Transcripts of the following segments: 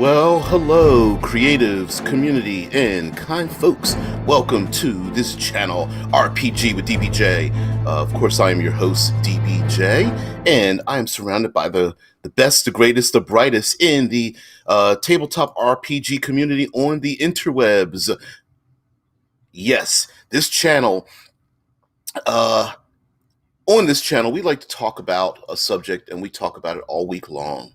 Well, hello, creatives, community, and kind folks. Welcome to this channel, RPG with DBJ. Of course, I am your host, DBJ, and I am surrounded by the best, the greatest, the brightest in the tabletop RPG community on the interwebs. Yes, this channel, uh, on this channel, we like to talk about a subject, and we talk about it all week long.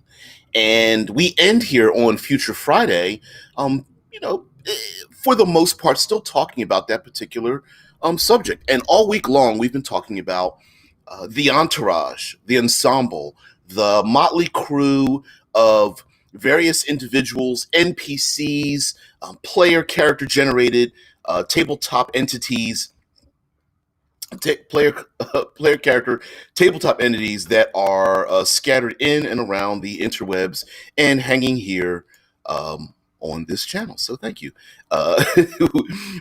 And we end here on Future Friday, for the most part, still talking about that particular subject. And all week long, we've been talking about the entourage, the ensemble, the motley crew of various individuals, NPCs, player character generated tabletop entities, player character tabletop entities that are scattered in and around the interwebs and hanging here on this channel. So thank you.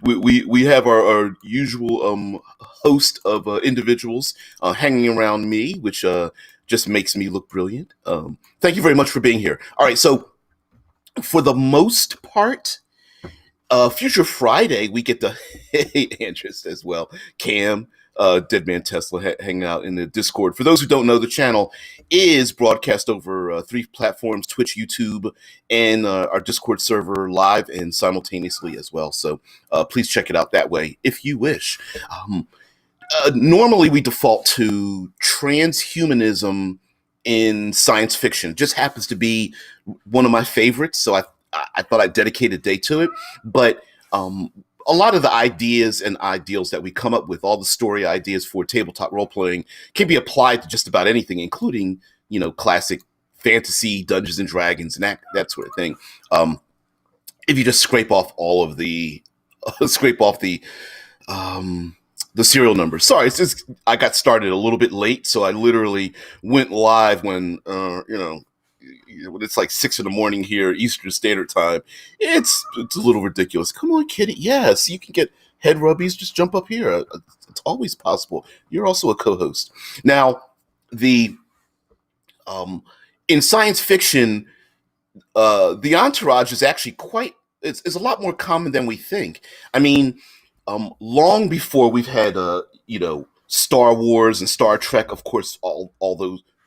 We have our usual host of individuals hanging around me, which just makes me look brilliant. Thank you very much for being here. All right, so for the most part, Future Friday, we get the interest as well. Cam, Deadman Tesla, hanging out in the Discord. For those who don't know, the channel is broadcast over 3 platforms: Twitch, YouTube, and our Discord server live and simultaneously as well. So please check it out that way if you wish. Normally, we default to transhumanism in science fiction. It just happens to be one of my favorites, so I thought I'd dedicate a day to it. But a lot of the ideas and ideals that we come up with, all the story ideas for tabletop role-playing, can be applied to just about anything, including, classic fantasy, Dungeons and Dragons, and that sort of thing. If you just scrape off all of the, the serial numbers. Sorry, it's just I got started a little bit late, so I literally went live when, when it's like 6 a.m. here, Eastern Standard Time. It's a little ridiculous. Come on, kitty. Yes, you can get head rubbies. Just jump up here. It's always possible. You're also a co-host. Now, in science fiction, the entourage is actually it's a lot more common than we think. I mean, long before we've had Star Wars and Star Trek, of course,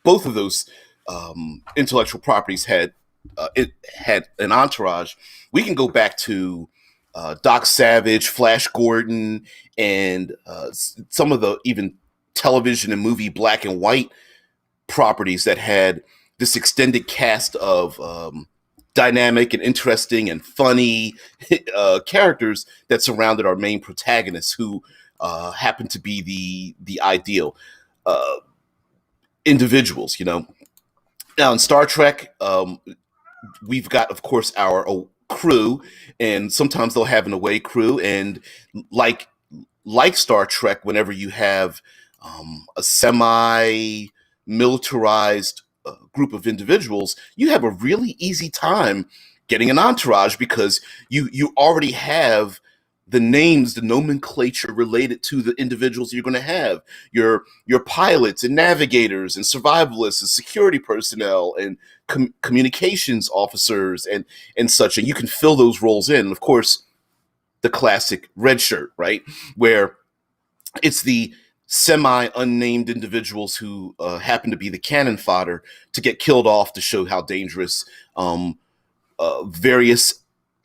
both of those intellectual properties had an entourage. We can go back to Doc Savage, Flash Gordon, and some of the even television and movie black and white properties that had this extended cast of dynamic and interesting and funny characters that surrounded our main protagonists, who happened to be the ideal individuals. Now in Star Trek, we've got, of course, our crew, and sometimes they'll have an away crew. And like Star Trek, whenever you have a semi-militarized group of individuals, you have a really easy time getting an entourage, because you already have the names, the nomenclature related to the individuals you're going to have. Your pilots and navigators and survivalists and security personnel and communications officers and such, and you can fill those roles in. And of course, the classic red shirt, right, where it's the semi-unnamed individuals who happen to be the cannon fodder to get killed off to show how dangerous various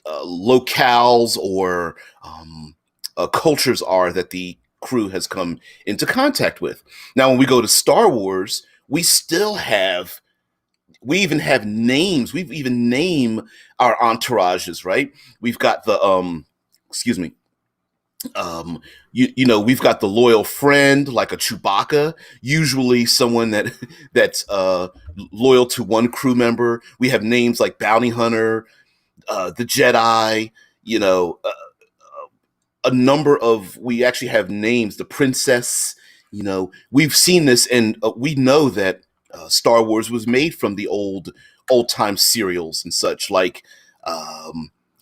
locales or cultures are that the crew has come into contact with. Now, when we go to Star Wars, we even have names. We've even named our entourages, right? We've got the we've got the loyal friend, like a Chewbacca, usually someone that's loyal to one crew member. We have names like Bounty Hunter, the Jedi, we actually have names, the Princess. We've seen this, and we know that Star Wars was made from the old time serials and such, like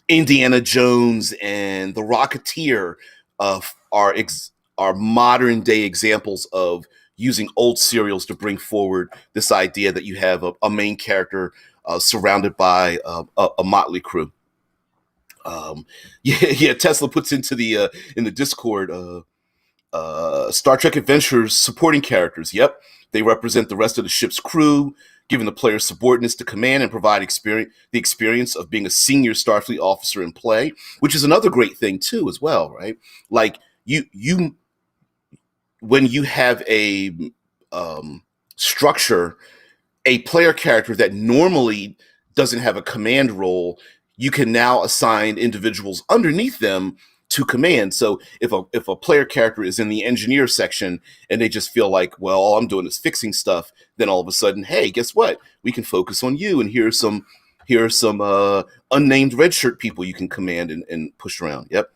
Indiana Jones and The Rocketeer are modern day examples of using old serials to bring forward this idea that you have a main character surrounded by a motley crew. Yeah. Tesla puts into the in the Discord. Star Trek Adventures supporting characters. Yep, they represent the rest of the ship's crew, giving the players subordinates to command and provide the experience of being a senior Starfleet officer in play, which is another great thing too, as well, right? Like you when you have a structure, a player character that normally doesn't have a command role, you can now assign individuals underneath them to command. So if a player character is in the engineer section and they just feel like, well, all I'm doing is fixing stuff, then all of a sudden, hey, guess what? We can focus on you, and here are some unnamed red shirt people you can command and push around. Yep.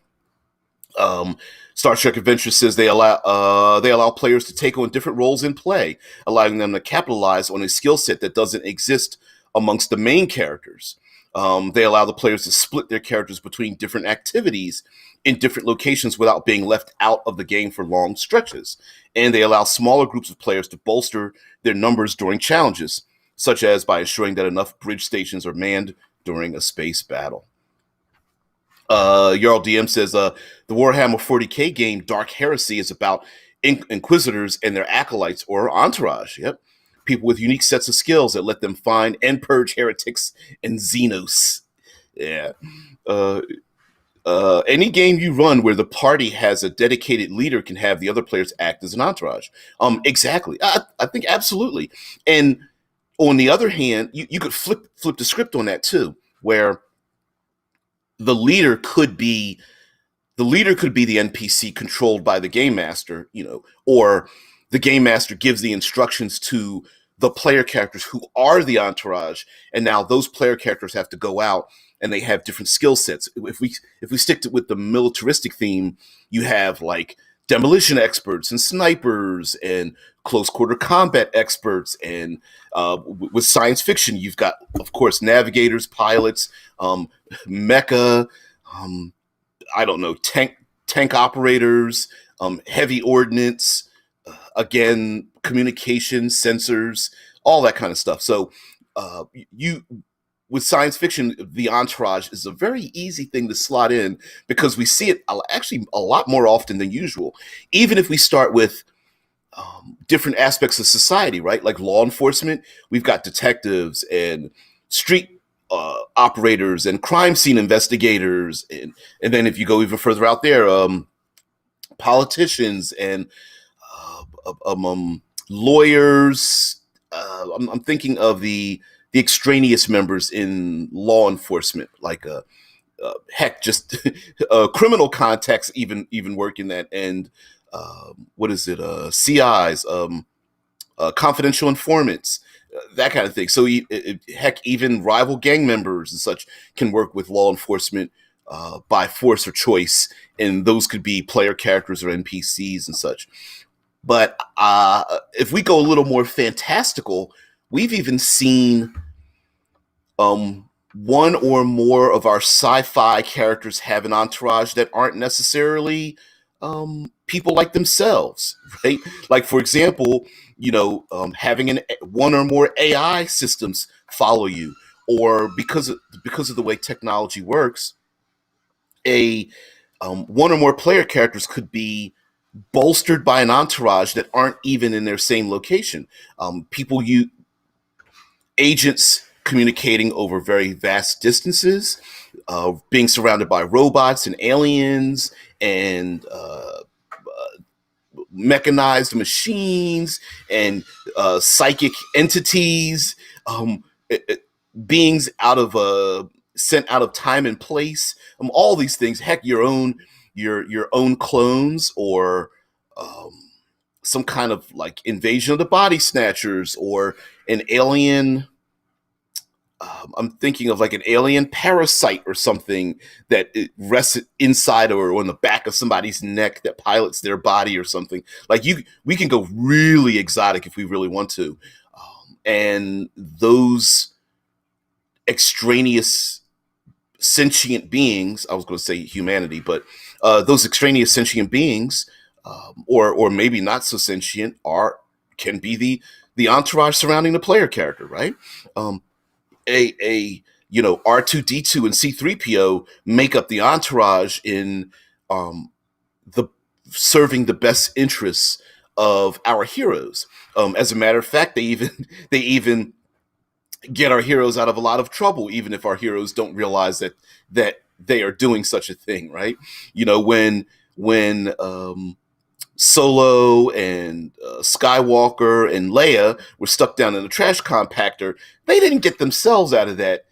Um, Star Trek Adventure says they allow players to take on different roles in play, allowing them to capitalize on a skill set that doesn't exist amongst the main characters. They allow the players to split their characters between different activities in different locations without being left out of the game for long stretches. And they allow smaller groups of players to bolster their numbers during challenges, such as by ensuring that enough bridge stations are manned during a space battle. Jarl DM says the Warhammer 40k game Dark Heresy is about inquisitors and their acolytes or entourage. Yep, people with unique sets of skills that let them find and purge heretics and Xenos. Yeah. Any game you run where the party has a dedicated leader can have the other players act as an entourage. Exactly. I think absolutely. And on the other hand, you could flip the script on that too, where the leader could be the NPC controlled by the game master, or the game master gives the instructions to the player characters who are the entourage, and now those player characters have to go out and they have different skill sets. If we stick with the militaristic theme, you have like demolition experts and snipers and close quarter combat experts, and with science fiction, you've got, of course, navigators, pilots, mecha, I don't know, tank operators, heavy ordnance, again, communication sensors, all that kind of stuff. So you with science fiction, the entourage is a very easy thing to slot in because we see it actually a lot more often than usual. Even if we start with different aspects of society, right? Like law enforcement, we've got detectives and street operators and crime scene investigators, and then if you go even further out there, politicians and lawyers. I'm thinking of the extraneous members in law enforcement, like heck, just criminal contacts even work in that, and what is it? CIs, confidential informants, that kind of thing. So heck, even rival gang members and such can work with law enforcement by force or choice, and those could be player characters or NPCs and such. But if we go a little more fantastical, we've even seen one or more of our sci-fi characters have an entourage that aren't necessarily people like themselves, right? Like, for example, having one or more AI systems follow you, or because of the way technology works, a one or more player characters could be bolstered by an entourage that aren't even in their same location. Agents communicating over very vast distances, being surrounded by robots and aliens and mechanized machines and psychic entities, beings sent out of time and place. All these things. Heck, your own clones, or some kind of like invasion of the body snatchers, or an alien. I'm thinking of like an alien parasite or something that it rests inside or on the back of somebody's neck that pilots their body or something. Like we can go really exotic if we really want to, and those extraneous sentient beings. I was going to say humanity, but those extraneous sentient beings, or maybe not so sentient, are can be the entourage surrounding the player character, right? Um, a R2D2 and C3PO make up the entourage in um, the serving the best interests of our heroes. As a matter of fact, they even get our heroes out of a lot of trouble, even if our heroes don't realize that they are doing such a thing, right? When Solo and Skywalker and Leia were stuck down in a trash compactor, they didn't get themselves out of that.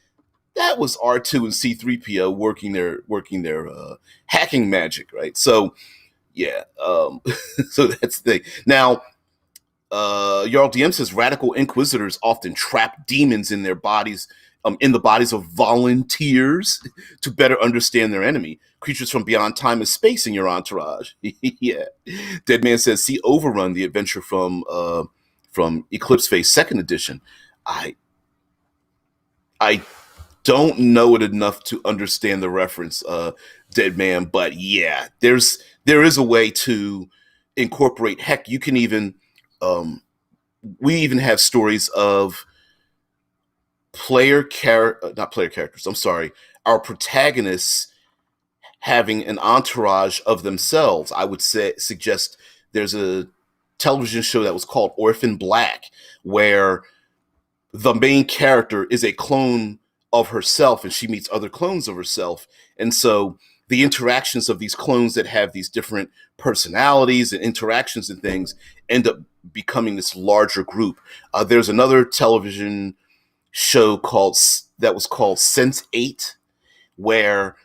That was R2 and C3PO working their hacking magic, right? So yeah, so that's the thing. Now, Jarl DM says radical inquisitors often trap demons in their bodies, in the bodies of volunteers to better understand their enemy. Creatures from beyond time and space in your entourage. Yeah. Dead Man says, see Overrun, the adventure from Eclipse Phase Second Edition. I don't know it enough to understand the reference, Dead Man, but yeah, there is a way to incorporate. Heck, you can even we even have stories of not player characters. I'm sorry, our protagonists having an entourage of themselves. I would suggest there's a television show that was called Orphan Black, where the main character is a clone of herself and she meets other clones of herself. And so the interactions of these clones that have these different personalities and interactions and things end up becoming this larger group. There's another television show that was called Sense8, where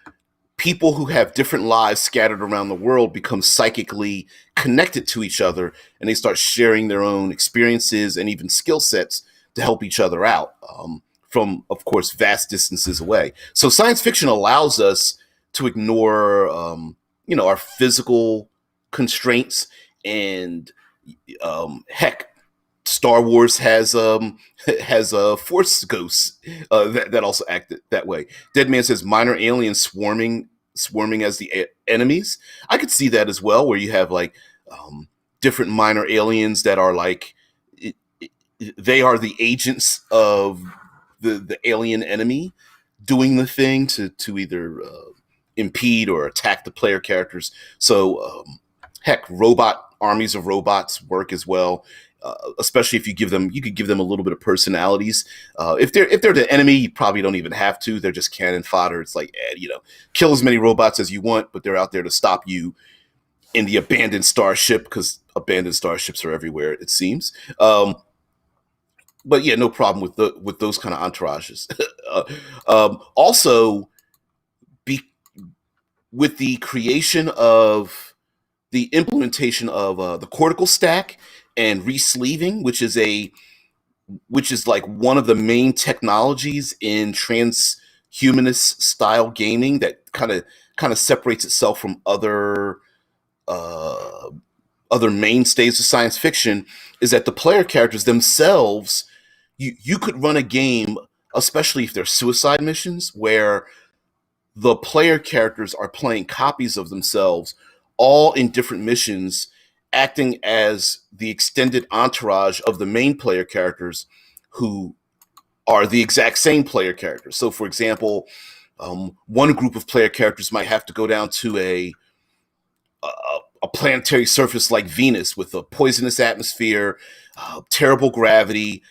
people who have different lives scattered around the world become psychically connected to each other, and they start sharing their own experiences and even skill sets to help each other out, from, of course, vast distances away. So science fiction allows us to ignore, our physical constraints, and heck, Star Wars has force ghosts that also act that way. Dead Man says minor aliens swarming as the enemies. I could see that as well, where you have like different minor aliens that are like they are the agents of the alien enemy doing the thing to either impede or attack the player characters. So heck, armies of robots work as well. Especially if you could give them a little bit of personalities. If they're the enemy, you probably don't even have to. They're just cannon fodder. It's like, kill as many robots as you want, but they're out there to stop you in the abandoned starship, because abandoned starships are everywhere, it seems. But yeah, no problem with those kind of entourages. Also, with the creation of the implementation of the cortical stack and resleeving, which is like one of the main technologies in transhumanist style gaming that kind of separates itself from other mainstays of science fiction, is that the player characters themselves, you could run a game, especially if they're suicide missions, where the player characters are playing copies of themselves, all in different missions, acting as the extended entourage of the main player characters, who are the exact same player characters. So, for example, one group of player characters might have to go down to a planetary surface like Venus with a poisonous atmosphere, terrible gravity,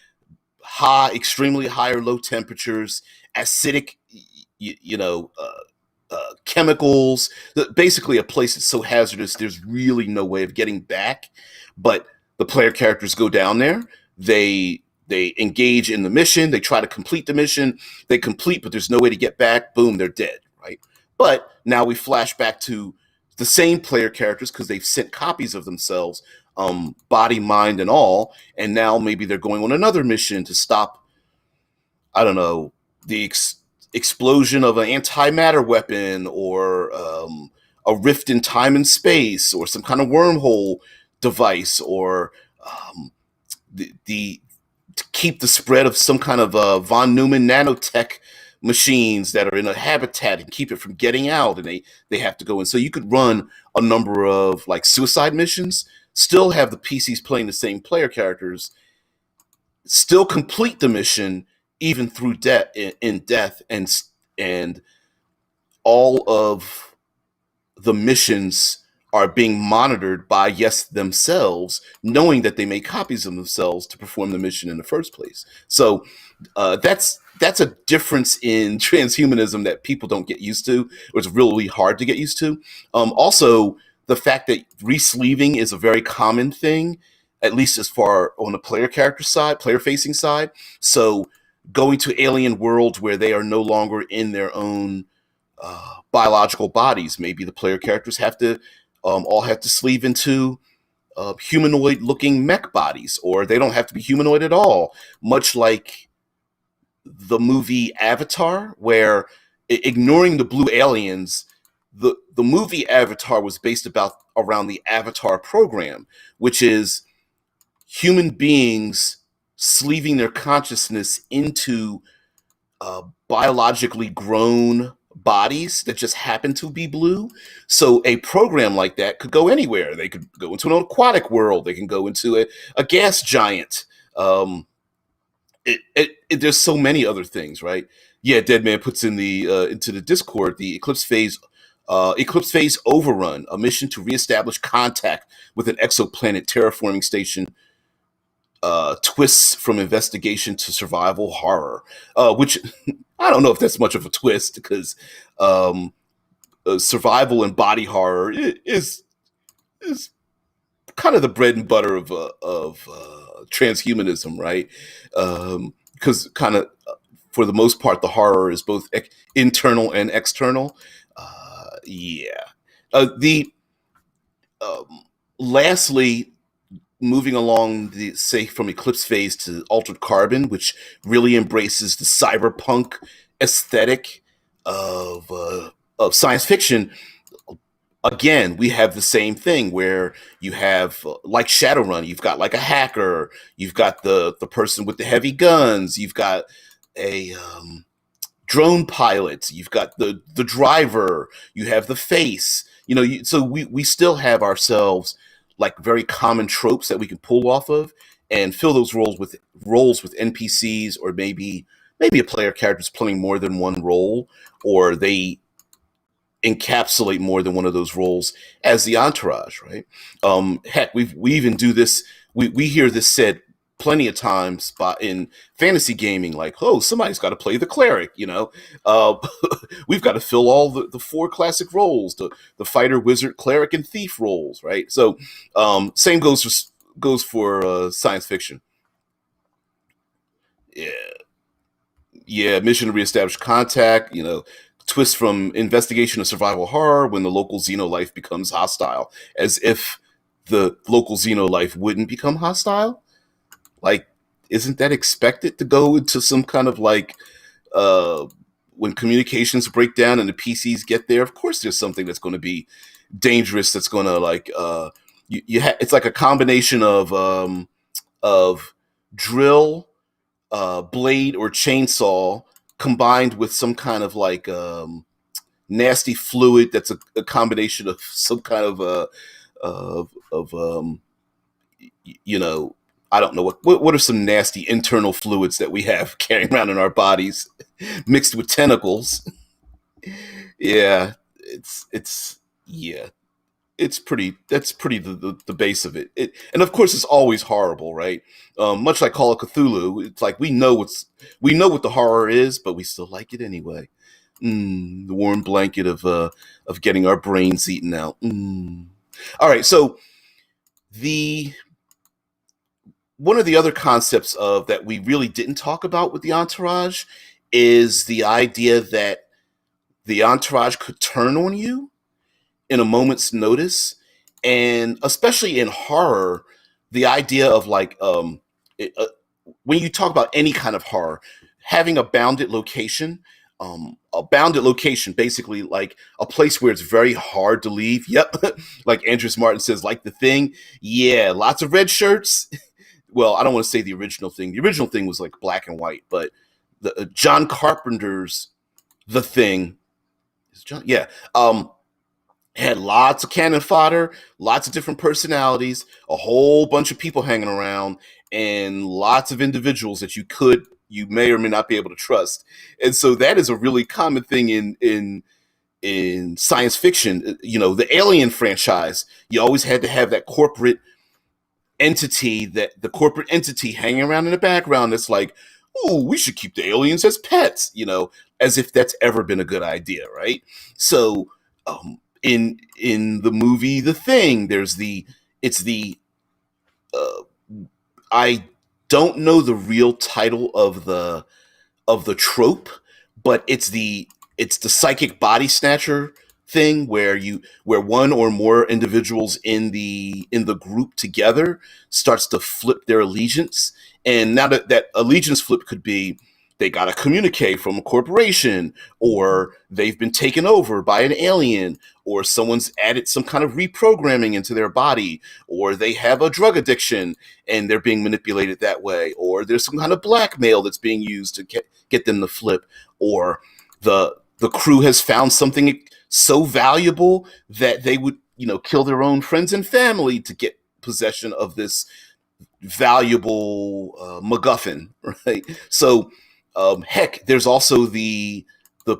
extremely high or low temperatures, acidic, chemicals. Basically, a place that's so hazardous there's really no way of getting back. But the player characters go down there. They engage in the mission. They try to complete the mission. They complete, but there's no way to get back. Boom, they're dead. Right. But now we flash back to the same player characters, because they've sent copies of themselves, body, mind, and all. And now maybe they're going on another mission to stop, I don't know, the explosion of an antimatter weapon, or a rift in time and space, or some kind of wormhole device, or to keep the spread of some kind of von Neumann nanotech machines that are in a habitat and keep it from getting out, and they have to go in. So you could run a number of like suicide missions still have the PCs playing the same player characters, still complete the mission even through death in death, and all of the missions are being monitored by yes themselves, knowing that they made copies of themselves to perform the mission in the first place. So that's a difference in transhumanism that people don't get used to, or it's really hard to get used to. Also, the fact that resleeving is a very common thing, at least as far on the player character side, player facing side. So going to alien worlds where they are no longer in their own biological bodies. Maybe the player characters have to all have to sleeve into humanoid-looking mech bodies, or they don't have to be humanoid at all. Much like the movie Avatar, where ignoring the blue aliens, the movie Avatar was based about around the Avatar program, which is human beings sleeving their consciousness into biologically grown bodies that just happen to be blue. So a program like that could go anywhere. They could go into an aquatic world. They can go into a gas giant. There's so many other things, right? Yeah, Deadman puts in the into the Discord the Eclipse phase overrun, a mission to reestablish contact with an exoplanet terraforming station. Twists from investigation to survival horror, which I don't know if that's much of a twist, because survival and body horror is kind of the bread and butter of transhumanism, right? Because kind of for the most part, the horror is both internal and external. Yeah. The Lastly, moving along the say from Eclipse phase to Altered Carbon, which really embraces the cyberpunk aesthetic of science fiction. Again, we have the same thing where you have like Shadowrun, you've got like a hacker, you've got the person with the heavy guns, you've got a drone pilot, you've got the driver, you have the face. So we still have ourselves like very common tropes that we can pull off of and fill those roles with NPCs, or maybe a player character is playing more than one role, or they encapsulate more than one of those roles as the entourage, right? Heck, we even do this. We hear this said plenty of times in fantasy gaming, like, oh, somebody's got to play the cleric, uh, we've got to fill all the four classic roles, the fighter, wizard, cleric, and thief roles, right? So same goes for science fiction. Yeah, mission to reestablish contact, twist from investigation to survival horror when the local xenolife becomes hostile, as if the local xenolife wouldn't become hostile. Like, isn't that expected to go into some kind of like uh when communications break down and the PCs get there? Of course there's something that's going to be dangerous, that's going to like it's like a combination of drill, blade, or chainsaw combined with some kind of like nasty fluid that's a combination of some kind of you know, I don't know what are some nasty internal fluids that we have carrying around in our bodies, mixed with tentacles. Yeah, it's yeah, it's pretty. That's pretty the base of it. And of course, it's always horrible, right? Much like Call of Cthulhu, it's like we know what the horror is, but we still like it anyway. The warm blanket of getting our brains eaten out. All right, so the one of the other concepts of that we really didn't talk about with the entourage is the idea that the entourage could turn on you in a moment's notice, and especially in horror, the idea of like when you talk about any kind of horror, having a bounded location, basically like a place where it's very hard to leave. Yep, like Andrews Martin says, like The Thing. Yeah, lots of red shirts. Well, I don't want to say the original thing. The original thing was like black and white, but the John Carpenter's The Thing is John. Yeah. Had lots of cannon fodder, lots of different personalities, a whole bunch of people hanging around, and lots of individuals that you may or may not be able to trust. And so that is a really common thing in science fiction. You know, the Alien franchise, you always had to have that corporate entity hanging around in the background that's like, oh, we should keep the aliens as pets, you know, as if that's ever been a good idea, right? So in the movie The Thing, it's the uh, I don't know the real title of the trope, but it's the psychic body snatcher thing where one or more individuals in the group together starts to flip their allegiance. And now that allegiance flip could be they got a communique from a corporation, or they've been taken over by an alien, or someone's added some kind of reprogramming into their body, or they have a drug addiction and they're being manipulated that way, or there's some kind of blackmail that's being used to get them to flip, or the crew has found something so valuable that they would, you know, kill their own friends and family to get possession of this valuable MacGuffin, right? So, heck, there's also the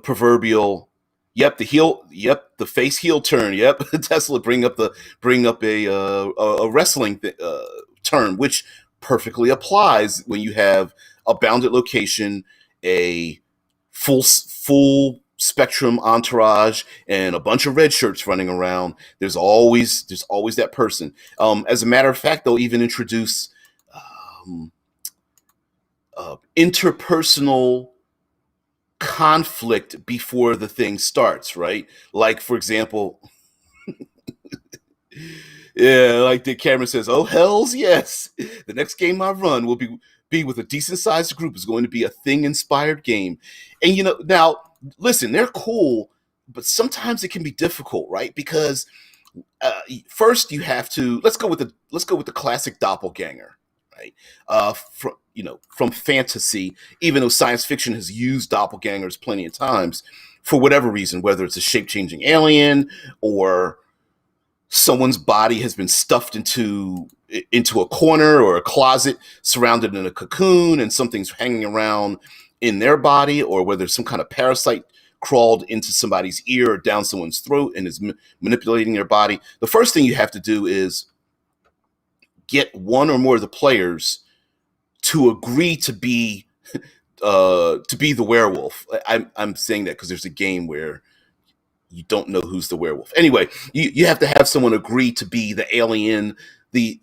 proverbial, yep, the face heel turn, yep. Tesla bring up a wrestling term, which perfectly applies when you have a bounded location, a full spectrum entourage, and a bunch of red shirts running around. There's always that person. As a matter of fact, they'll even introduce um, interpersonal conflict before the thing starts, right? Like, for example, yeah, like the camera says, "Oh hell's yes! The next game I run will be with a decent sized group. Is going to be a thing inspired game." And you know, now listen, they're cool, but sometimes it can be difficult, right? Because first you have to let's go with the classic doppelganger, right? From from fantasy, even though science fiction has used doppelgangers plenty of times for whatever reason, whether it's a shape changing alien or someone's body has been stuffed into a corner or a closet surrounded in a cocoon and something's hanging around in their body, or whether some kind of parasite crawled into somebody's ear or down someone's throat and is manipulating their body. The first thing you have to do is get one or more of the players to agree to be the werewolf. I'm saying that because there's a game where you don't know who's the werewolf. Anyway, you have to have someone agree to be the alien, the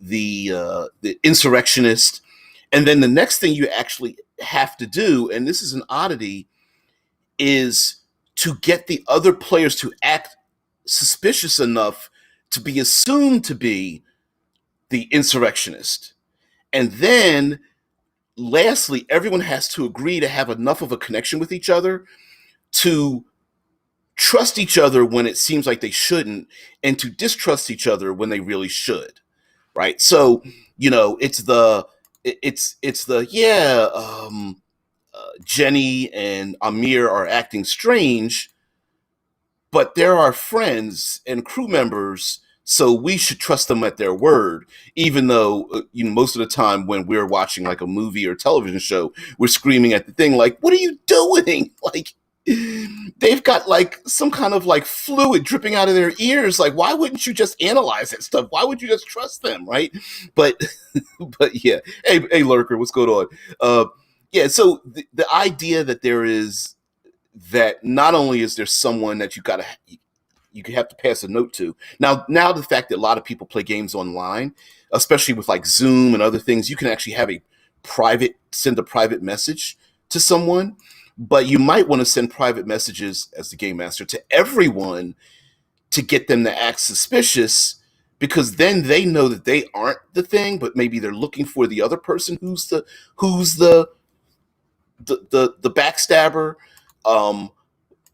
insurrectionist, and then the next thing you actually have to do, and this is an oddity, is to get the other players to act suspicious enough to be assumed to be the insurrectionist. And then lastly, everyone has to agree to have enough of a connection with each other to trust each other when it seems like they shouldn't, and to distrust each other when they really should, right? So, you know, it's the yeah, Jenny and Amir are acting strange, but they're our friends and crew members, so we should trust them at their word, even though you know, most of the time when we're watching like a movie or television show, we're screaming at the thing like, what are you doing? Like, they've got like some kind of like fluid dripping out of their ears. Like, why wouldn't you just analyze that stuff? Why would you just trust them, right? But but yeah, hey lurker, what's going on? Yeah, so the idea that there is that not only is there someone that you have to pass a note to. Now the fact that a lot of people play games online, especially with like Zoom and other things, you can actually have send a private message to someone, but you might want to send private messages as the game master to everyone to get them to act suspicious, because then they know that they aren't the thing, but maybe they're looking for the other person who's the backstabber. Um,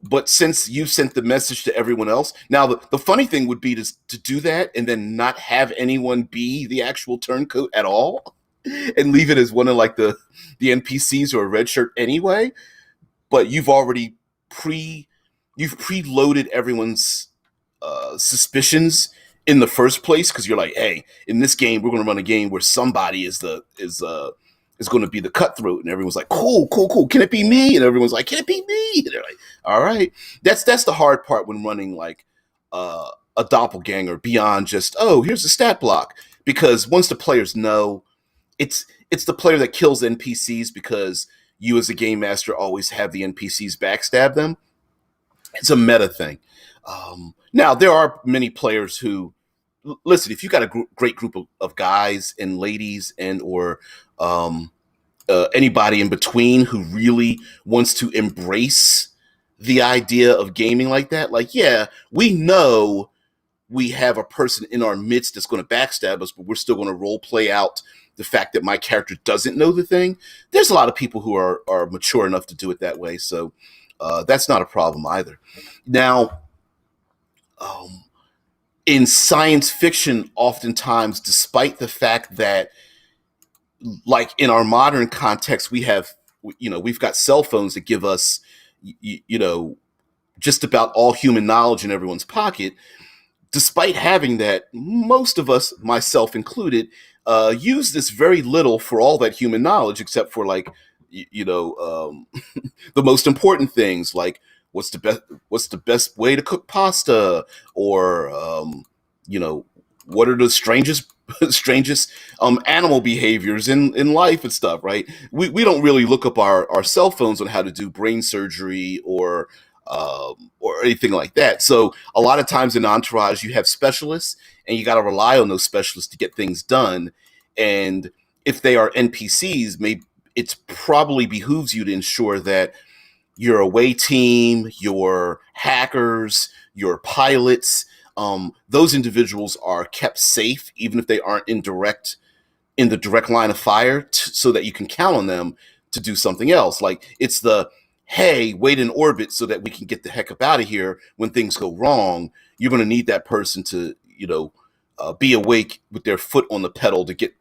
but since you sent the message to everyone else, now the funny thing would be to do that and then not have anyone be the actual turncoat at all, and leave it as one of like the NPCs or a red shirt anyway. But you've already pre you've preloaded everyone's suspicions in the first place, because you're like, hey, in this game we're going to run a game where somebody is going to be the cutthroat, and everyone's like, cool, cool, cool. Can it be me? And everyone's like, can it be me? And they're like, all right. That's the hard part when running like a doppelganger beyond just, oh, here's a stat block, because once the players know, it's the player that kills NPCs because you as a game master always have the NPCs backstab them. It's a meta thing. Now there are many players who listen. If you got a great group of guys and ladies and or anybody in between who really wants to embrace the idea of gaming like that, like, yeah, we know we have a person in our midst that's going to backstab us, but we're still going to role play out the fact that my character doesn't know the thing. There's a lot of people who are mature enough to do it that way, so that's not a problem either. Now, in science fiction, oftentimes, despite the fact that, like in our modern context, we've got cell phones that give us, just about all human knowledge in everyone's pocket. Despite having that, most of us, myself included, use this very little for all that human knowledge, except for like, the most important things, like what's the best way to cook pasta, or what are the strangest animal behaviors in life and stuff, right? We don't really look up our cell phones on how to do brain surgery or anything like that. So a lot of times in Entourage, you have specialists, and you got to rely on those specialists to get things done. And if they are NPCs, maybe it's probably behooves you to ensure that your away team, your hackers, your pilots, those individuals are kept safe, even if they aren't in the direct line of fire, so that you can count on them to do something else. Like, it's the, hey, wait in orbit so that we can get the heck up out of here when things go wrong. You're going to need that person to, be awake with their foot on the pedal to get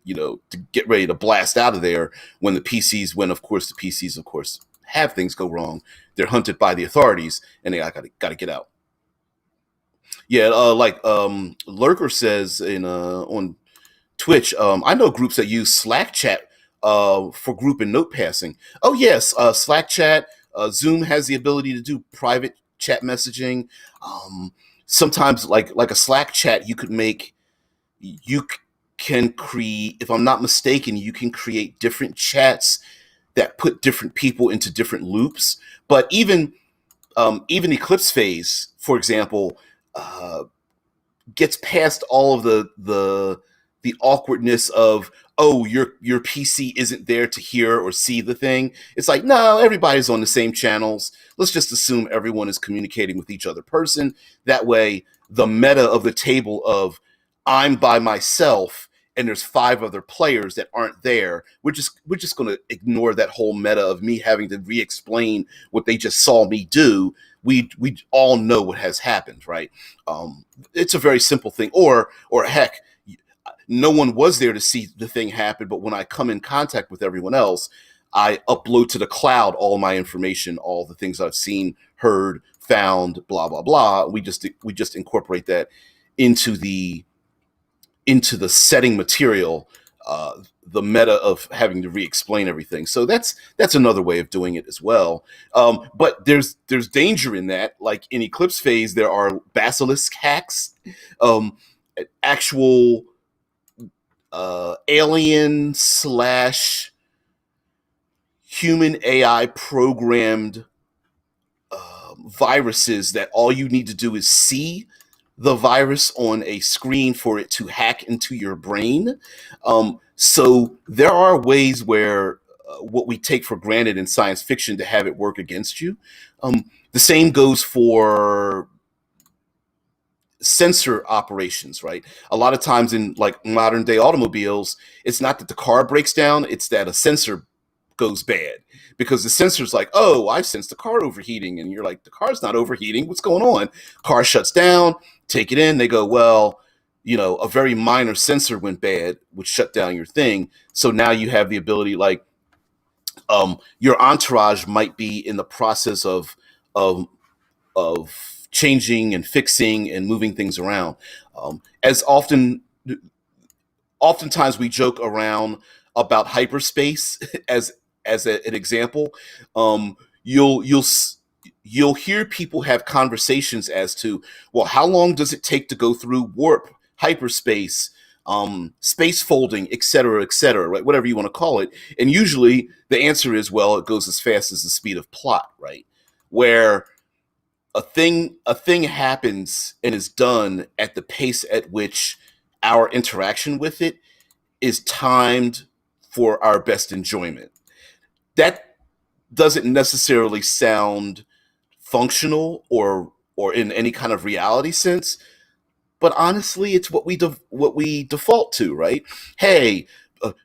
ready to blast out of there when of course the PCs, of course, have things go wrong. They're hunted by the authorities, and they got to get out. Yeah, Lurker says on Twitch, I know groups that use Slack chat for group and note passing. Oh yes, Slack chat. Zoom has the ability to do private chat messaging. Sometimes, like a Slack chat, you can create. If I'm not mistaken, you can create different chats that put different people into different loops. But even Eclipse phase, for example, gets past all of the awkwardness of, oh, your PC isn't there to hear or see the thing. It's like, no, everybody's on the same channels. Let's just assume everyone is communicating with each other person. That way, the meta of the table of I'm by myself and there's 5 other players that aren't there, we're just going to ignore that whole meta of me having to re-explain what they just saw me do. We all know what has happened, right? It's a very simple thing. Or heck, no one was there to see the thing happen, but when I come in contact with everyone else, I upload to the cloud all my information, all the things I've seen, heard, found, blah blah blah. We just incorporate that into the setting material, the meta of having to re-explain everything. So that's another way of doing it as well. But there's danger in that. Like in Eclipse phase, there are basilisk hacks, actual alien slash human AI programmed viruses that all you need to do is see the virus on a screen for it to hack into your brain. So there are ways where what we take for granted in science fiction to have it work against you. The same goes for sensor operations, right? A lot of times in like modern day automobiles, it's not that the car breaks down, it's that a sensor goes bad, because the sensor's like, oh, I sense the car overheating, and you're like, the car's not overheating, what's going on? Car shuts down, take it in, they go, well, a very minor sensor went bad, which shut down your thing. So now you have the ability, like, your entourage might be in the process of changing and fixing and moving things around. As oftentimes we joke around about hyperspace an example. Um, you'll you'll you'll hear people have conversations as to, well, how long does it take to go through warp, hyperspace, space folding, et cetera, right? Whatever you want to call it. And usually the answer is, well, it goes as fast as the speed of plot, right? Where a thing happens and is done at the pace at which our interaction with it is timed for our best enjoyment. That doesn't necessarily sound functional or in any kind of reality sense, but honestly, it's what we default to, right? Hey,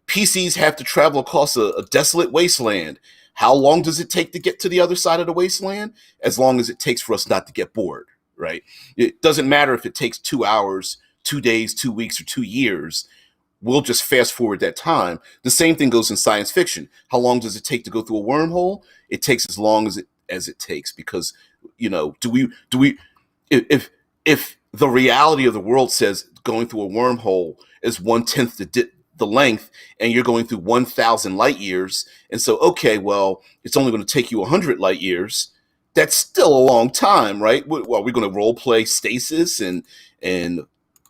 PCs have to travel across a desolate wasteland. How long does it take to get to the other side of the wasteland? As long as it takes for us not to get bored, right? It doesn't matter if it takes 2 hours, 2 days, 2 weeks, or 2 years. We'll just fast forward that time. The same thing goes in science fiction. How long does it take to go through a wormhole? It takes as long as it takes, because do we if the reality of the world says going through a wormhole is 1/10 the length, and you're going through 1,000 light years, and so, okay, well, it's only going to take you 100 light years. That's still a long time, right? Well, we're going to role play stasis and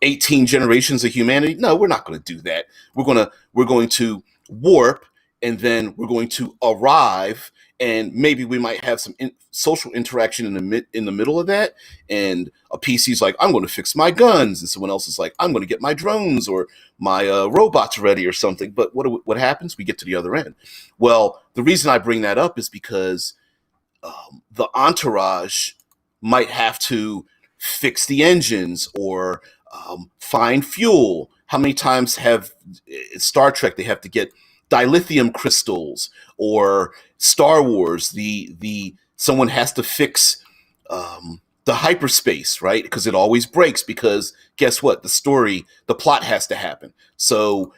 18 generations of humanity. No, we're not going to do that. We're going to warp, and then we're going to arrive, and maybe we might have some social interaction in the middle of that. And a PC's like, I'm going to fix my guns, and someone else is like, I'm going to get my drones or my robots ready or something. But what happens? We get to the other end. Well, the reason I bring that up is because the entourage might have to fix the engines or find fuel. How many times have Star Trek they have to get dilithium crystals, or Star Wars the someone has to fix the hyperspace, right? Because it always breaks, because guess what? The plot has to happen. So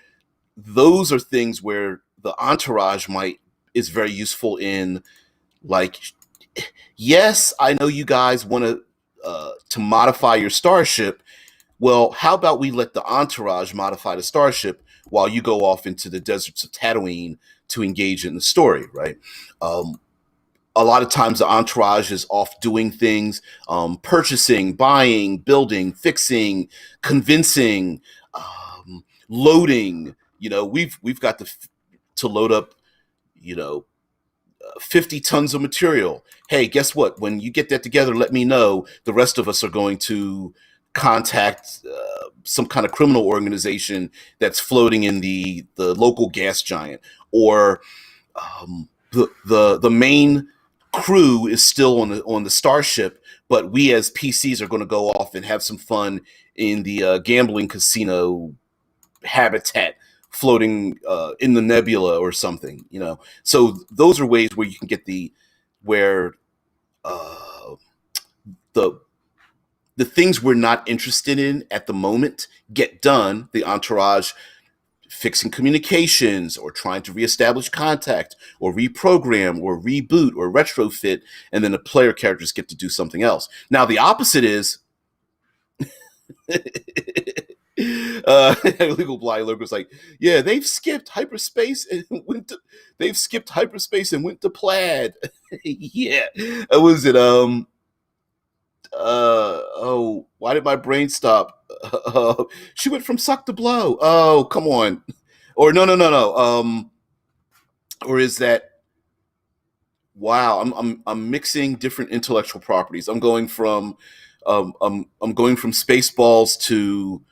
those are things where the entourage might is very useful in, like, yes, I know you guys want to modify your starship. Well, how about we let the entourage modify the starship while you go off into the deserts of Tatooine to engage in the story, right? A lot of times the entourage is off doing things, purchasing, buying, building, fixing, convincing, loading. We've got to load up, 50 tons of material. Hey, guess what? When you get that together, let me know. The rest of us are going to contact some kind of criminal organization that's floating in the local gas giant, or the main crew is still on the starship, but we as PCs are going to go off and have some fun in the gambling casino habitat floating in the nebula or something. So those are ways where you can get where uh, the the things we're not interested in at the moment get done. The entourage fixing communications, or trying to reestablish contact, or reprogram, or reboot, or retrofit, and then the player characters get to do something else. Now the opposite is Legal Blind Lurker's like, yeah, they've skipped hyperspace and went to plaid. Yeah. Was it oh, why did my brain stop? She went from suck to blow. Oh, come on. Or no. Or is that, wow, I'm mixing different intellectual properties. I'm going from Spaceballs to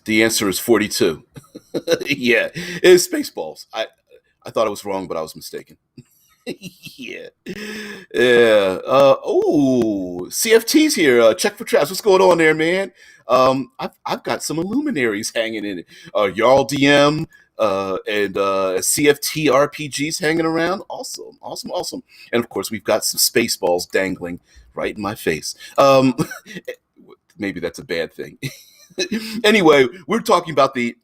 the answer is 42. Yeah, it's Spaceballs. I thought I was wrong, but I was mistaken. Yeah. Yeah. Oh, CFT's here. Check for traps. What's going on there, man? I've got some Illuminaries hanging in it. Jarl DM and CFT RPGs hanging around. Awesome. And of course, we've got some Spaceballs dangling right in my face. Maybe that's a bad thing. Anyway, we're talking about the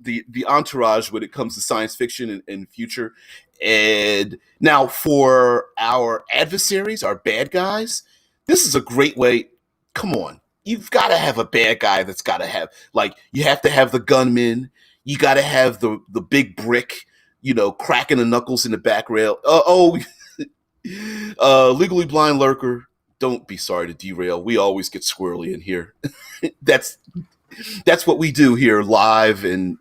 entourage when it comes to science fiction and future. And now for our adversaries, our bad guys, this is a great way. Come on, you've got to have a bad guy that's got to have, like, you have to have the gunman. You got to have the big brick, cracking the knuckles in the back rail. Legally blind lurker. Don't be sorry to derail. We always get squirrely in here. that's that's what we do here, live and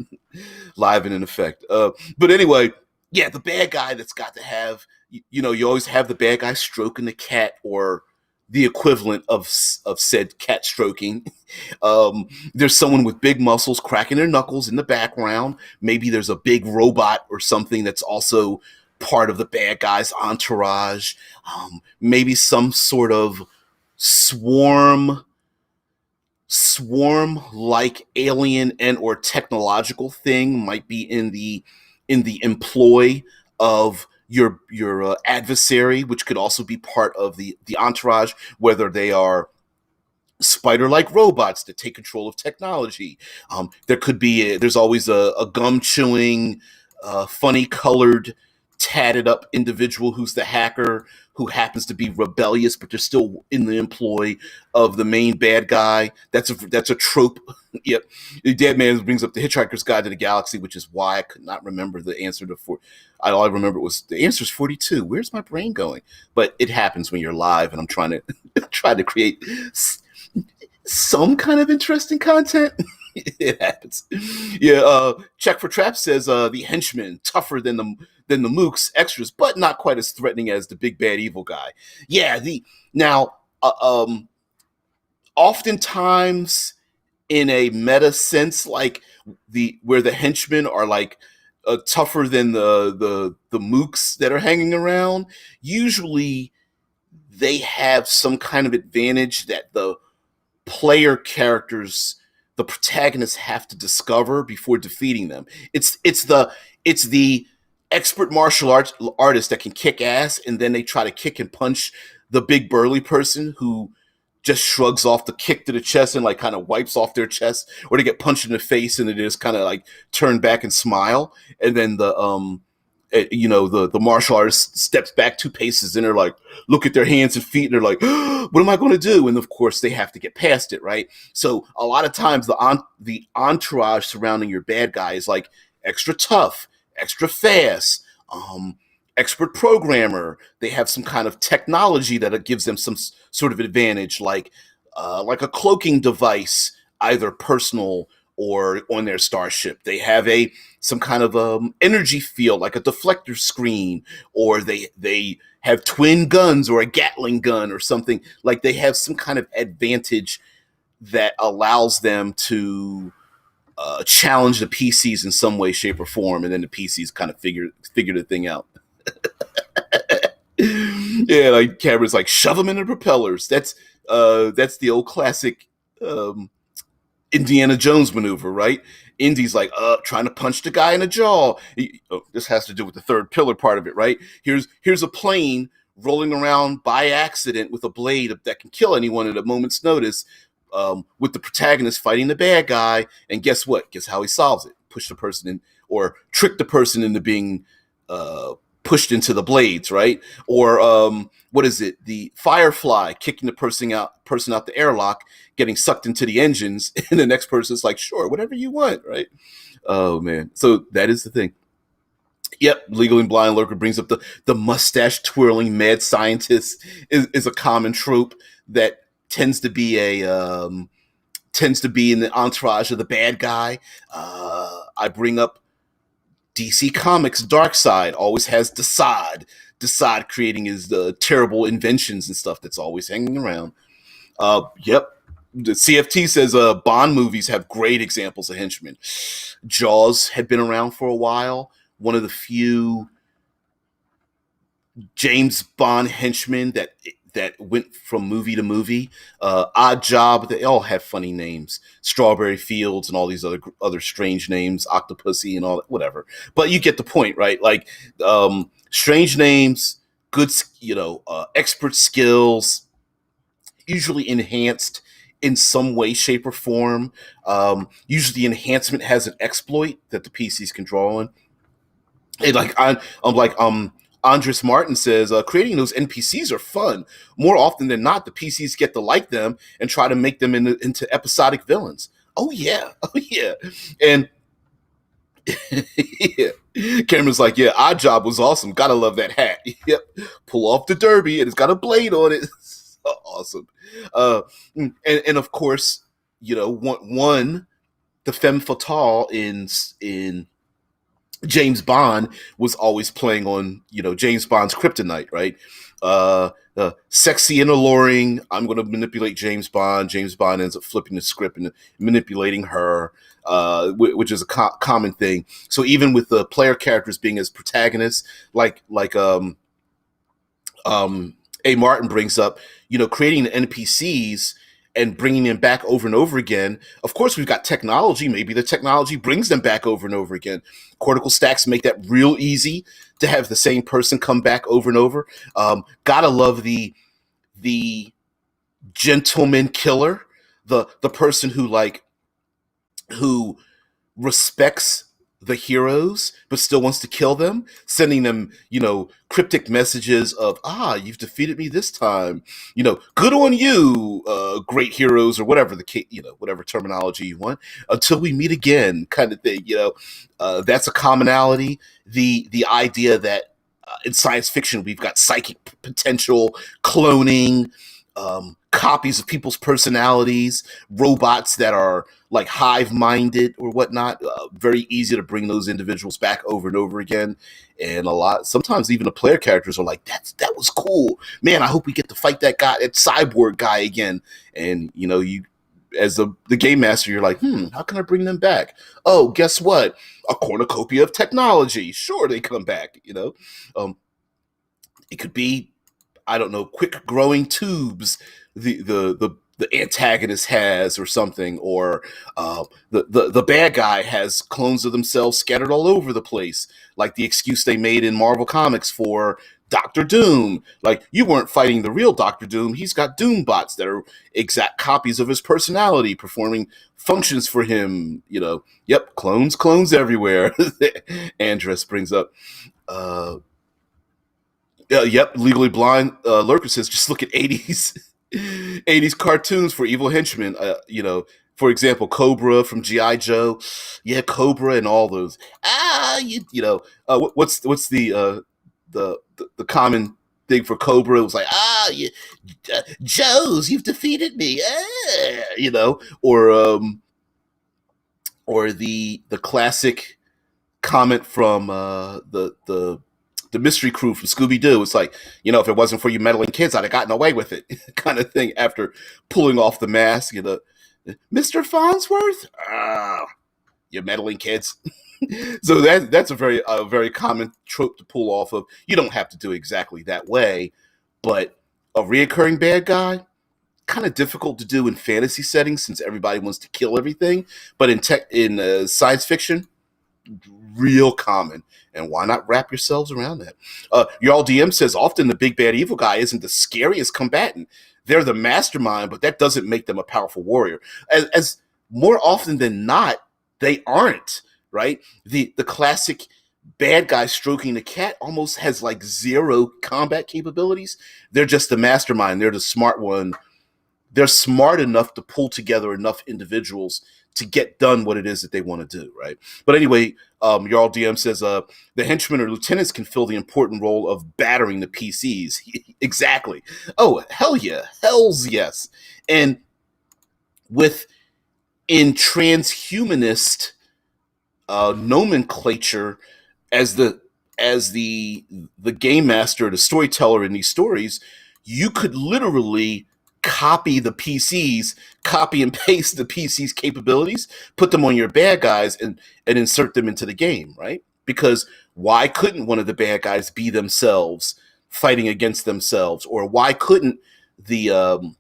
in effect. But anyway, yeah, the bad guy that's got to have, you always have the bad guy stroking the cat, or the equivalent of said cat stroking. There's someone with big muscles cracking their knuckles in the background. Maybe there's a big robot or something that's also part of the bad guy's entourage. Maybe some sort of swarm swarm like alien and or technological thing might be in the employ of your adversary, which could also be part of the entourage, whether they are spider-like robots that take control of technology. There's always a gum-chewing, funny-colored, tatted-up individual who's the hacker, who happens to be rebellious, but they're still in the employ of the main bad guy. That's a trope. Yep. The Dead Man brings up the Hitchhiker's Guide to the Galaxy, which is why I could not remember the answer to four. All I remember was the answer is 42. Where's my brain going? But it happens when you're live, and I'm trying to try to create some kind of interesting content. It happens. Yeah. Check for Trap says the henchman tougher than the mooks extras, but not quite as threatening as the big bad evil guy. Yeah. Oftentimes in a meta sense, like where the henchmen are like tougher than the mooks that are hanging around. Usually, they have some kind of advantage that the player characters, the protagonists, have to discover before defeating them. It's the expert martial arts artist that can kick ass, and then they try to kick and punch the big burly person who just shrugs off the kick to the chest and like kind of wipes off their chest, or they get punched in the face and they just kind of like turn back and smile, and then the martial artist steps back 2 paces and they're like, look at their hands and feet, and they're like, what am I going to do? And of course they have to get past it, right? So a lot of times the entourage surrounding your bad guy is like extra tough, extra fast, expert programmer. They have some kind of technology that gives them some sort of advantage, like a cloaking device, either personal or on their starship. They have some kind of energy field, like a deflector screen, or they have twin guns or a Gatling gun or something. Like they have some kind of advantage that allows them to challenge the PCs in some way, shape, or form, and then the PCs kind of figure the thing out. Yeah, like Cameron's like, shove them in the propellers. That's the old classic Indiana Jones maneuver, right? Indy's like, trying to punch the guy in the jaw. This has to do with the third pillar part of it, right? Here's a plane rolling around by accident with a blade that can kill anyone at a moment's notice, with the protagonist fighting the bad guy, and guess what? Guess how he solves it? Push the person in, or trick the person into being pushed into the blades, right? Or what is it? The Firefly kicking the person out the airlock, getting sucked into the engines, and the next person's like, sure, whatever you want, right? Oh man. So that is the thing. Yep, Legally Blind Lurker brings up the mustache twirling mad scientist is a common trope that tends to be in the entourage of the bad guy. I bring up DC Comics Darkseid always has Desaad creating his terrible inventions and stuff that's always hanging around. Yep. The CFT says Bond movies have great examples of henchmen. Jaws had been around for a while. One of the few James Bond henchmen that went from movie to movie. Odd Job, they all have funny names. Strawberry Fields and all these other strange names, Octopussy and all that, whatever. But you get the point, right? Like strange names, good, expert skills, usually enhanced in some way, shape, or form. Usually the enhancement has an exploit that the PCs can draw on. And like Andres Martin says, creating those NPCs are fun. More often than not, the PCs get to like them and try to make them into episodic villains. Oh yeah, oh yeah, and yeah. Cameron's like, yeah, our job was awesome. Gotta love that hat. Yep, pull off the derby and it's got a blade on it. Awesome. Uh, and of course, one the femme fatale in James Bond was always playing on, James Bond's kryptonite, right? Sexy and alluring. I'm going to manipulate James Bond. James Bond ends up flipping the script and manipulating her, which is a common thing. So even with the player characters being as protagonists, like A. Martin brings up, creating the NPCs and bringing them back over and over again. Of course, we've got technology. Maybe the technology brings them back over and over again. Cortical stacks make that real easy to have the same person come back over and over. Gotta love the gentleman killer, the person who respects the heroes but still wants to kill them, sending them cryptic messages of, you've defeated me this time, good on you, great heroes, or whatever whatever terminology you want, until we meet again, kind of thing. That's a commonality. The idea that in science fiction we've got psychic potential, cloning, copies of people's personalities, robots that are like hive-minded or whatnot. Very easy to bring those individuals back over and over again. And sometimes even the player characters are like, that was cool, man. I hope we get to fight that cyborg guy again. And you, as the game master, you're like, how can I bring them back? Oh, guess what? A cornucopia of technology. Sure, they come back. It could be, I don't know, quick growing tubes the antagonist has, or something, or the bad guy has clones of themselves scattered all over the place, like the excuse they made in Marvel Comics for Doctor Doom. Like, you weren't fighting the real Doctor Doom. He's got Doom bots that are exact copies of his personality, performing functions for him. Yep, clones everywhere. Andres brings up. Yep, Legally Blind. Lurker says, just look at 80s cartoons for evil henchmen. For example, Cobra from G.I. Joe. Yeah, Cobra and all those. What's the common thing for Cobra? It was like, Joes, you've defeated me. Or the classic comment from the mystery crew from Scooby-Doo. It's like, if it wasn't for you meddling kids, I'd have gotten away with it, kind of thing, after pulling off the mask. Mr. Farnsworth? You meddling kids. So that's a very common trope to pull off of. You don't have to do exactly that way, but a reoccurring bad guy, kind of difficult to do in fantasy settings since everybody wants to kill everything. But in science fiction, real common. And why not wrap yourselves around that? Y'all DM says, often the big bad evil guy isn't the scariest combatant. They're the mastermind, but that doesn't make them a powerful warrior. As more often than not, they aren't, right? The classic bad guy stroking the cat almost has like zero combat capabilities. They're just the mastermind. They're the smart one. They're smart enough to pull together enough individuals to get done what it is that they want to do, right? But anyway, Jarl DM says, the henchmen or lieutenants can fill the important role of battering the PCs. Exactly. Oh, hell yeah. Hells yes. And in transhumanist nomenclature, as the game master, the storyteller in these stories, you could literally copy the PCs, copy and paste the PC's capabilities, put them on your bad guys, and insert them into the game, right? Because why couldn't one of the bad guys be themselves, fighting against themselves? Or why couldn't the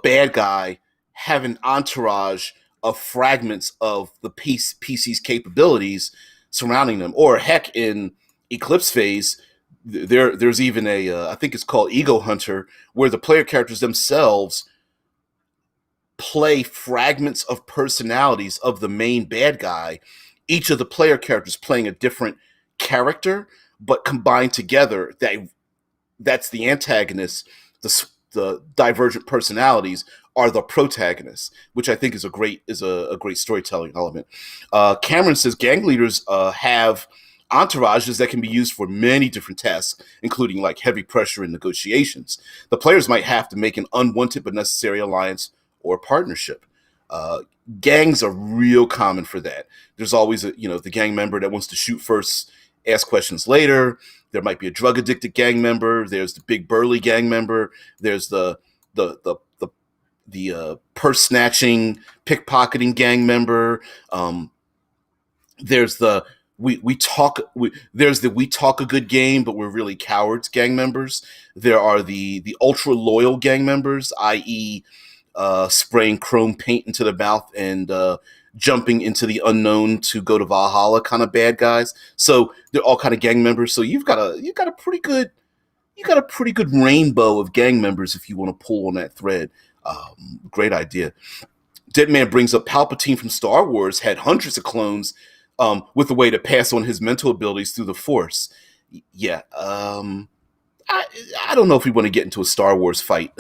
bad guy have an entourage of fragments of the PC's capabilities surrounding them? Or heck, in Eclipse phase, there's even I think it's called Ego Hunter, where the player characters themselves play fragments of personalities of the main bad guy, each of the player characters playing a different character, but combined together, that's the antagonist. The divergent personalities are the protagonists, which I think is a great storytelling element. Cameron says gang leaders have entourages that can be used for many different tasks, including like heavy pressure and negotiations. The players might have to make an unwanted but necessary alliance or partnership. Uh, Gangs are real common for that. There's always the gang member that wants to shoot first, ask questions later. There might be a drug addicted gang member. There's the big burly gang member. There's the purse snatching, pickpocketing gang member. There's the there's the we talk a good game, but we're really cowards gang members. There are the ultra loyal gang members, i.e., spraying chrome paint into the mouth and jumping into the unknown to go to Valhalla kind of bad guys. So they're all kind of gang members. So you've got a pretty good rainbow of gang members if you want to pull on that thread. Great idea. Deadman brings up Palpatine from Star Wars had hundreds of clones with a way to pass on his mental abilities through the Force. Yeah. I don't know if we want to get into a Star Wars fight.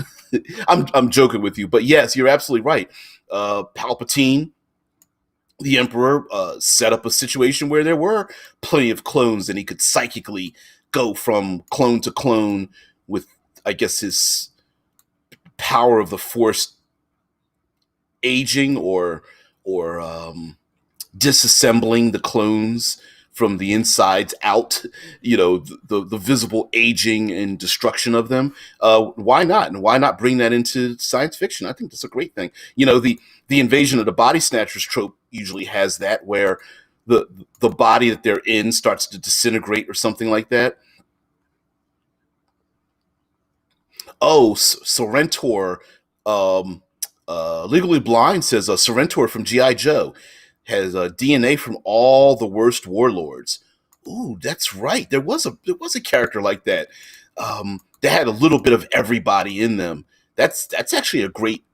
I'm joking with you, but yes, you're absolutely right. Palpatine, the Emperor, set up a situation where there were plenty of clones, and he could psychically go from clone to clone with, I guess, his power of the Force aging or disassembling the clones from the insides out, the visible aging and destruction of them. Why not? And why not bring that into science fiction? I think that's a great thing. The invasion of the body snatchers trope usually has that, where the body that they're in starts to disintegrate or something like that. Oh, Sorrentor, um, Legally Blind says Sorrentor from GI Joe has DNA from all the worst warlords. Ooh, that's right. There was a character like that. That had a little bit of everybody in them. That's actually a great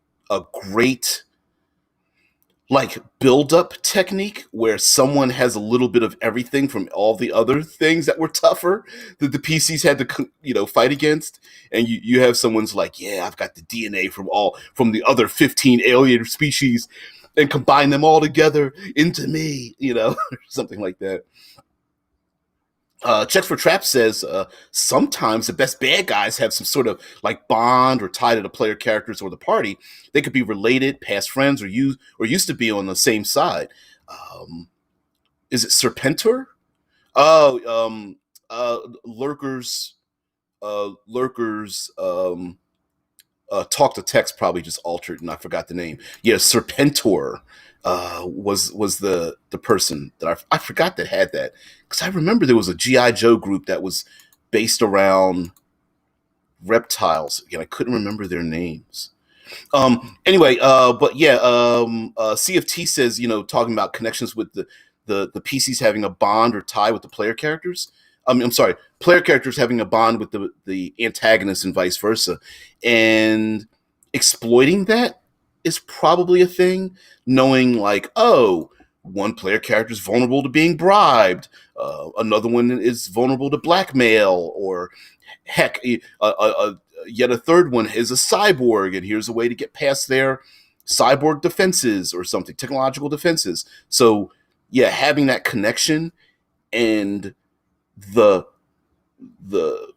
like build up technique where someone has a little bit of everything from all the other things that were tougher that the PCs had to fight against, and you have someone's like, yeah, I've got the DNA from the other 15 alien species and combine them all together into me, or something like that. Checks for Trap says sometimes the best bad guys have some sort of like bond or tie to the player characters or the party. They could be related, past friends, or used to be on the same side. Um, is it Serpentor? Oh, lurkers, lurkers. Talk to text probably just altered, and I forgot the name. Yeah, Serpentor was the person that I forgot that had that, because I remember there was a GI Joe group that was based around reptiles. Again, I couldn't remember their names. Anyway, but yeah, CFT says, talking about connections with the PCs having a bond or tie with the player characters. I'm sorry, player characters having a bond with the antagonist and vice versa, and exploiting that is probably a thing. Knowing like, oh, one player character is vulnerable to being bribed, another one is vulnerable to blackmail, or heck, yet a third one is a cyborg, and here's a way to get past their cyborg defenses or something, technological defenses. So yeah, having that connection and the the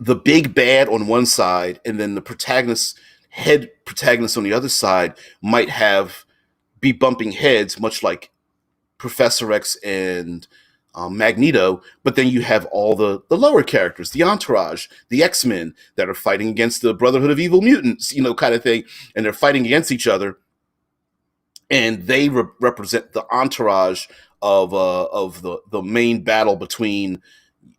the big bad on one side, and then the head protagonist on the other side might have be bumping heads, much like Professor X and Magneto. But then you have all the lower characters, the Entourage, the X-Men, that are fighting against the Brotherhood of Evil Mutants, kind of thing, and they're fighting against each other, and they represent the entourage of the main battle between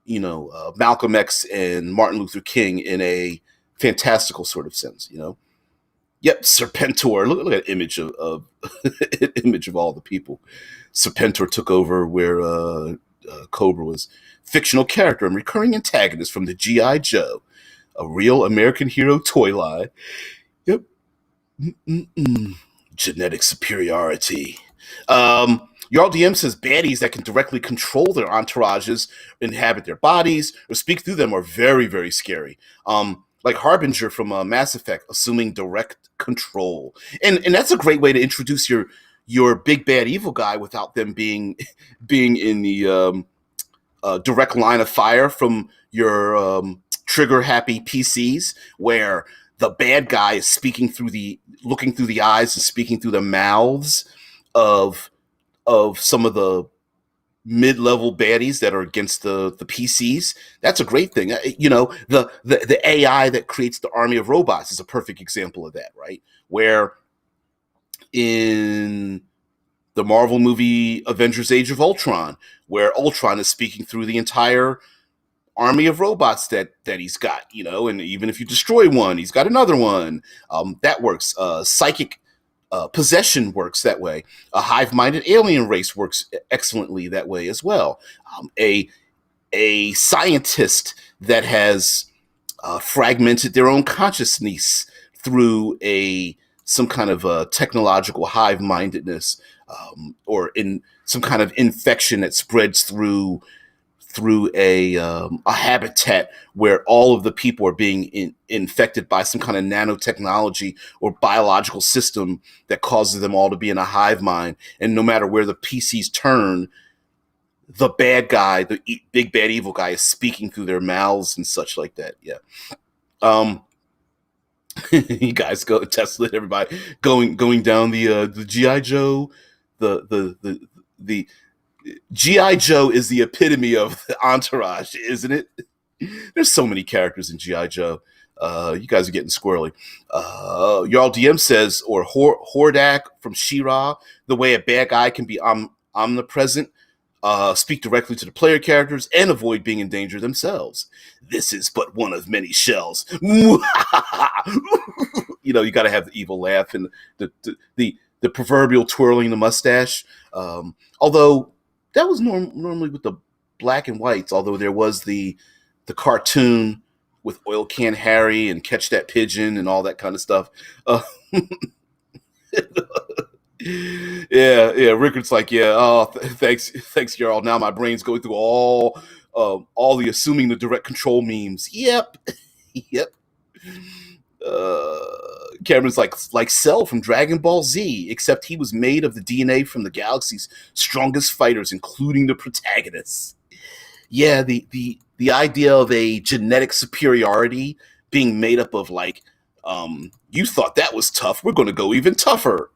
Malcolm X and Martin Luther King in a fantastical sort of sense. Yep, Serpentor. Look at image of image of all the people. Serpentor took over where Cobra was. Fictional character and recurring antagonist from the GI Joe, a real American hero toy line. Yep. Mm-mm-mm. Genetic superiority. Jarl DM says baddies that can directly control their entourages, inhabit their bodies, or speak through them are very, very scary. Like Harbinger from Mass Effect, assuming direct control, and that's a great way to introduce your big bad evil guy without them being being in the direct line of fire from your trigger happy PCs, where the bad guy is speaking through the looking through the eyes and speaking through the mouths of some of the mid-level baddies that are against the PCs. That's a great thing. The AI that creates the army of robots is a perfect example of that, right? Where in the Marvel movie Avengers Age of Ultron, where Ultron is speaking through the entire army of robots that he's got, and even if you destroy one, he's got another one. That works. Psychic possession works that way. A hive-minded alien race works excellently that way as well. A scientist that has fragmented their own consciousness through some kind of technological hive-mindedness, or in some kind of infection that spreads through a habitat where all of the people are being infected by some kind of nanotechnology or biological system that causes them all to be in a hive mind. And no matter where the PCs turn, the bad guy, the big bad evil guy, is speaking through their mouths and such like that. Yeah. You guys go Tesla, everybody going down the GI Joe, the G.I. Joe is the epitome of the entourage, isn't it? There's so many characters in G.I. Joe. You guys are getting squirrely. Jarl DM says, or Hordak from She-Ra, the way a bad guy can be omnipresent, speak directly to the player characters, and avoid being in danger themselves. This is but one of many shells. You got to have the evil laugh and the proverbial twirling the mustache. Although that was normally with the black and whites, although there was the cartoon with Oil Can Harry and Catch That Pigeon and all that kind of stuff. Yeah. Rickard's like, yeah. Oh, thanks, Jarl. Now my brain's going through all the assuming the direct control memes. Yep. Cameron's like Cell from Dragon Ball Z, except he was made of the DNA from the galaxy's strongest fighters, including the protagonists. Yeah, the idea of a genetic superiority being made up of you thought that was tough, we're going to go even tougher.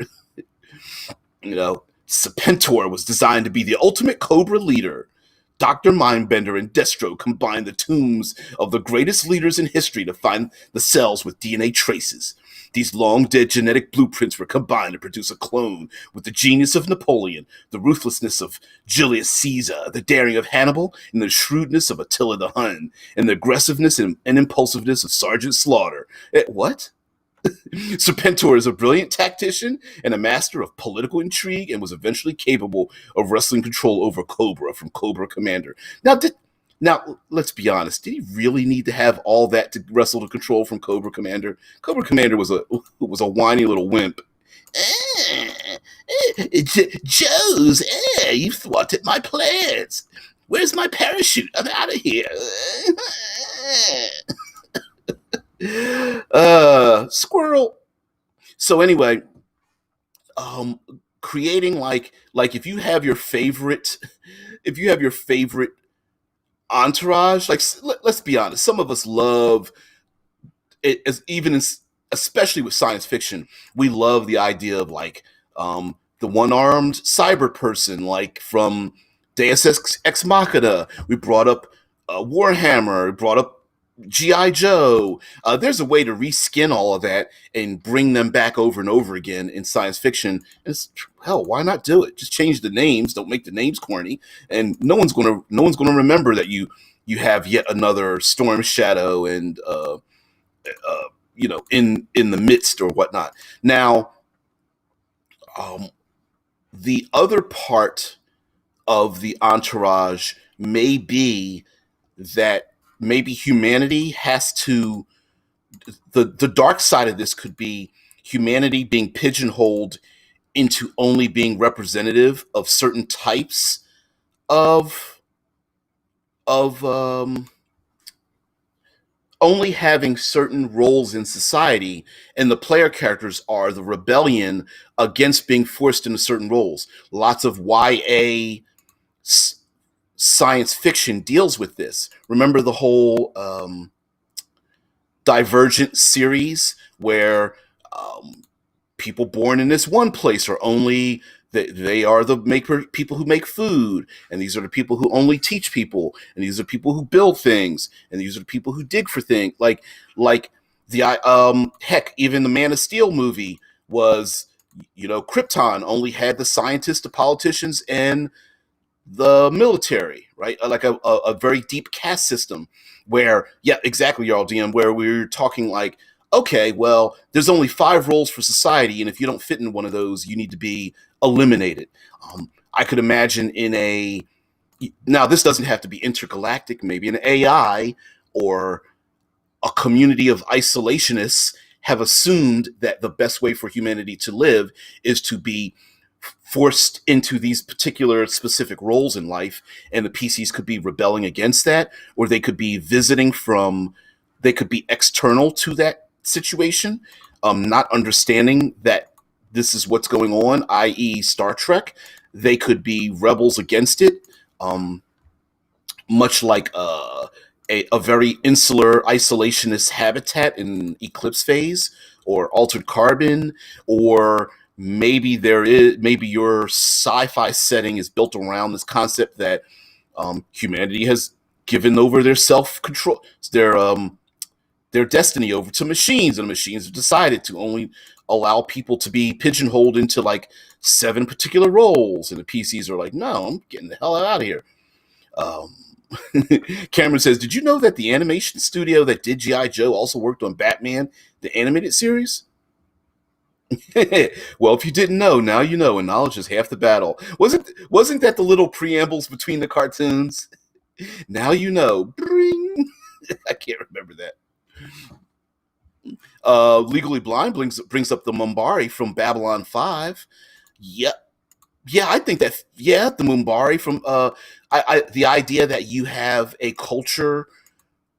Serpentor was designed to be the ultimate Cobra leader. Dr. Mindbender and Destro combined the tombs of the greatest leaders in history to find the cells with DNA traces. These long-dead genetic blueprints were combined to produce a clone with the genius of Napoleon, the ruthlessness of Julius Caesar, the daring of Hannibal, and the shrewdness of Attila the Hun, and the aggressiveness and impulsiveness of Sergeant Slaughter. What? Serpentor is a brilliant tactician and a master of political intrigue, and was eventually capable of wresting control over Cobra from Cobra Commander. Now, let's be honest. Did he really need to have all that to wrestle the control from Cobra Commander? Cobra Commander was a whiny little wimp. Joe's, you've thwarted my plans. Where's my parachute? I'm out of here. Squirrel. So anyway, creating like if you have your favorite entourage, let's be honest, some of us love it, especially with science fiction, we love the idea of the one-armed cyber person, like from Deus Ex Machina. We brought up Warhammer, we brought up G.I. Joe. There's a way to reskin all of that and bring them back over and over again in science fiction. Hell, why not do it? Just change the names. Don't make the names corny, and no one's gonna remember that you have yet another Storm Shadow and in the midst or whatnot. Now, the other part of the entourage may be that maybe humanity has to, the dark side of this could be humanity being pigeonholed into only being representative of certain types of of only having certain roles in society, and the player characters are the rebellion against being forced into certain roles. Lots of YA science fiction deals with this. Remember the whole Divergent series where um, people born in this one place are only they are the maker people who make food, and these are the people who only teach people, and these are people who build things, and these are the people who dig for things like the heck, even the Man of Steel movie was, Krypton only had the scientists, the politicians, and the military, right? Like a very deep caste system where, yeah, exactly, Jarl DM, where we're talking like, okay, well, there's only 5 roles for society, and if you don't fit in one of those, you need to be eliminated. I could imagine now this doesn't have to be intergalactic, maybe an AI or a community of isolationists have assumed that the best way for humanity to live is to be forced into these particular specific roles in life, and the PCs could be rebelling against that, or they could be external to that situation, not understanding that this is what's going on, i.e. Star Trek. They could be rebels against it, um, much like a very insular isolationist habitat in Eclipse phase or Altered Carbon, or maybe your sci-fi setting is built around this concept that humanity has given over their self-control, their destiny over to machines, and the machines have decided to only allow people to be pigeonholed into like 7 particular roles, and the PCs are like, no, I'm getting the hell out of here. um, Cameron says, did you know that the animation studio that did G.I. Joe also worked on Batman, the animated series? Well, if you didn't know, now you know, and knowledge is half the battle. Wasn't that the little preambles between the cartoons? Now you know. Bring. I can't remember that. Legally Blind brings up the Mumbari from Babylon 5. Yep. Yeah, I think that, yeah, the Mumbari from the idea that you have a culture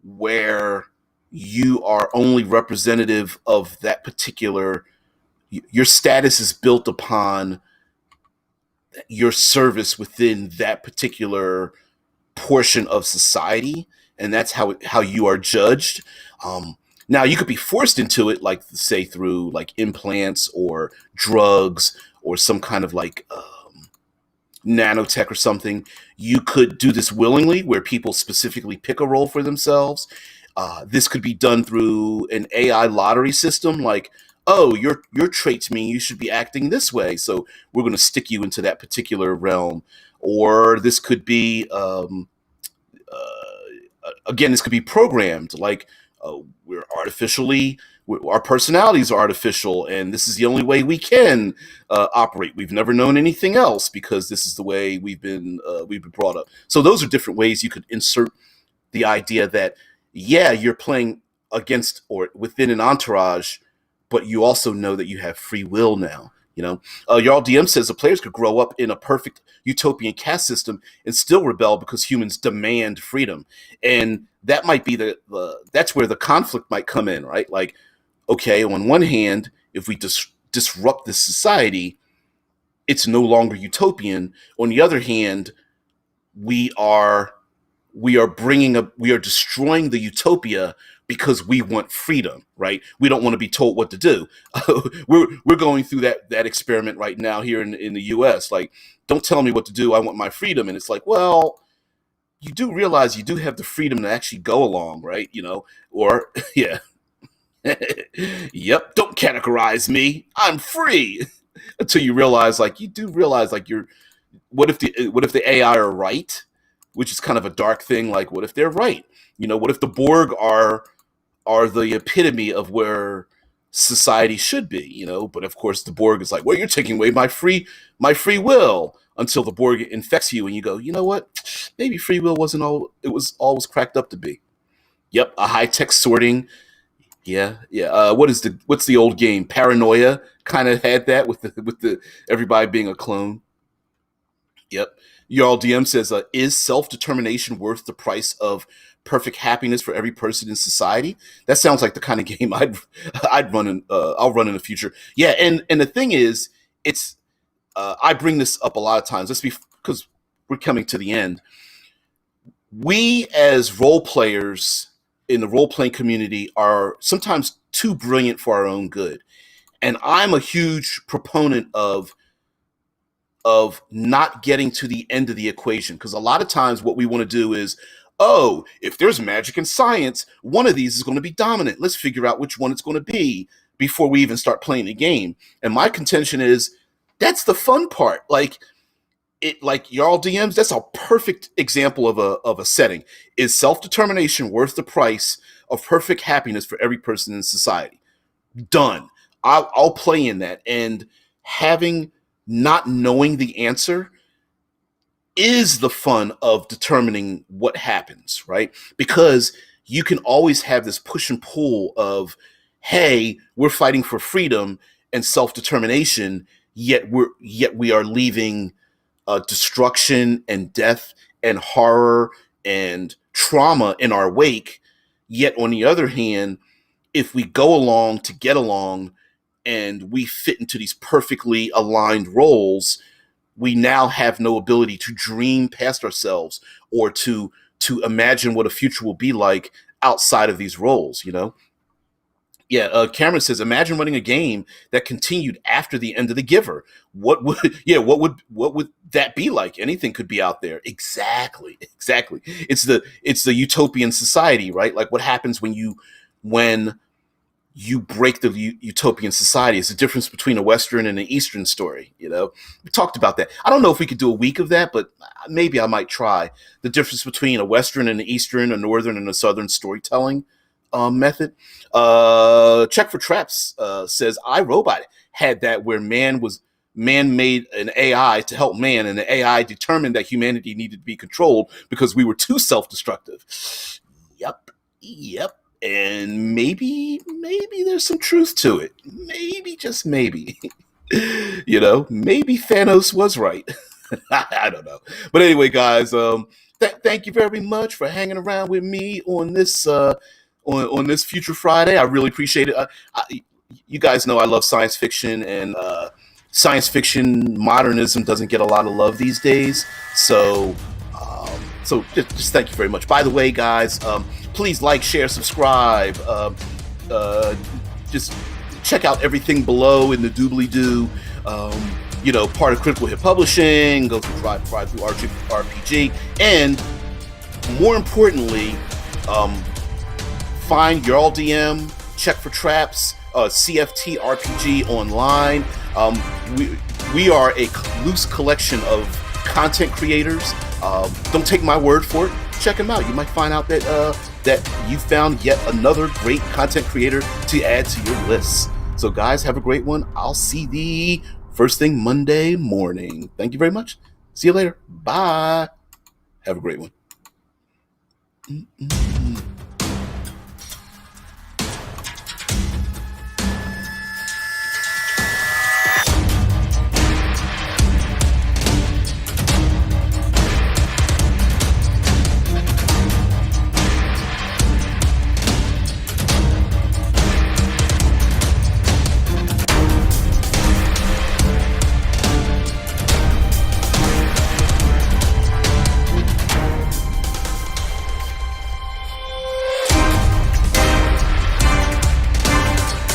where you are only representative of that particular, your status is built upon your service within that particular portion of society, and that's how you are judged. Now you could be forced into it, like say through like implants or drugs or some kind of like nanotech or something. You could do this willingly, where people specifically pick a role for themselves. This could be done through an AI lottery system, like, oh, your traits mean you should be acting this way, so we're going to stick you into that particular realm. Or this could be, again, this could be programmed, like we're artificially, our personalities are artificial, and this is the only way we can operate. We've never known anything else because this is the way we've been brought up. So those are different ways you could insert the idea that, yeah, you're playing against or within an entourage, but you also know that you have free will now. Jarl DM says the players could grow up in a perfect utopian caste system and still rebel because humans demand freedom, and that might be that's where the conflict might come in, right? Like, okay, on one hand, if we disrupt this society, it's no longer utopian. On the other hand, we are we are destroying the utopia because we want freedom, right? We don't want to be told what to do. we're going through that experiment right now here in the US. Like, don't tell me what to do. I want my freedom. And it's like, well, you do realize you do have the freedom to actually go along, right? Or yeah. Yep, don't categorize me. I'm free. Until you realize, like, you do realize, like, what if the AI are right, which is kind of a dark thing. Like, what if they're right? What if the Borg are the epitome of where society should be? But of course, the Borg is like, well, you're taking away my free will, until the Borg infects you, and you go, you know what? Maybe free will wasn't all it was always cracked up to be. Yep, a high tech sorting. Yeah. What's the old game? Paranoia kind of had that with the everybody being a clone. Yep. Your DM says, "Is self determination worth the price of perfect happiness for every person in society?" That sounds like the kind of game I'd run in. I'll run in the future. Yeah, and the thing is, it's I bring this up a lot of times. Let's be because we're coming to the end. We as role players in the role playing community are sometimes too brilliant for our own good, and I'm a huge proponent of not getting to the end of the equation, because a lot of times what we want to do is, oh, if there's magic and science, one of these is going to be dominant, let's figure out which one it's going to be before we even start playing the game. And my contention is that's the fun part. Like y'all DMs, that's a perfect example of a setting. Is self-determination worth the price of perfect happiness for every person in society? Done. I'll play in that. And having not knowing the answer is the fun of determining what happens, right? Because you can always have this push and pull of, hey, we're fighting for freedom and self-determination, yet we are leaving destruction and death and horror and trauma in our wake. Yet on the other hand, if we go along to get along and we fit into these perfectly aligned roles, we now have no ability to dream past ourselves or to imagine what a future will be like outside of these roles, you know? Yeah, Cameron says, imagine running a game that continued after the end of The Giver. What would what would that be like? Anything could be out there. Exactly. It's the utopian society, right? Like what happens when you break the utopian society. It's the difference between a Western and an Eastern story. You know, we talked about that. I don't know if we could do a week of that, but maybe I might try the difference between a Western and an Eastern, a Northern and a Southern storytelling method. Check for Traps says, iRobot had that where man made an AI to help man, and the AI determined that humanity needed to be controlled because we were too self-destructive. Yep. And maybe there's some truth to it. Maybe, just maybe. Maybe Thanos was right. I don't know. But anyway, guys, thank you very much for hanging around with me on this on this Future Friday. I really appreciate it. You guys know I love science fiction, and science fiction modernism doesn't get a lot of love these days. So just thank you very much. By the way, guys, please like, share, subscribe. Just check out everything below in the doobly-doo. Part of Critical Hit Publishing. Go through Drive Through RPG. And more importantly, find your all DM, check for traps, CFT RPG online. We are a loose collection of content creators. Don't take my word for it. Check them out. You might find out that you found yet another great content creator to add to your list. So guys, have a great one. I'll see thee first thing Monday morning. Thank you very much. See you later. Bye. Have a great one.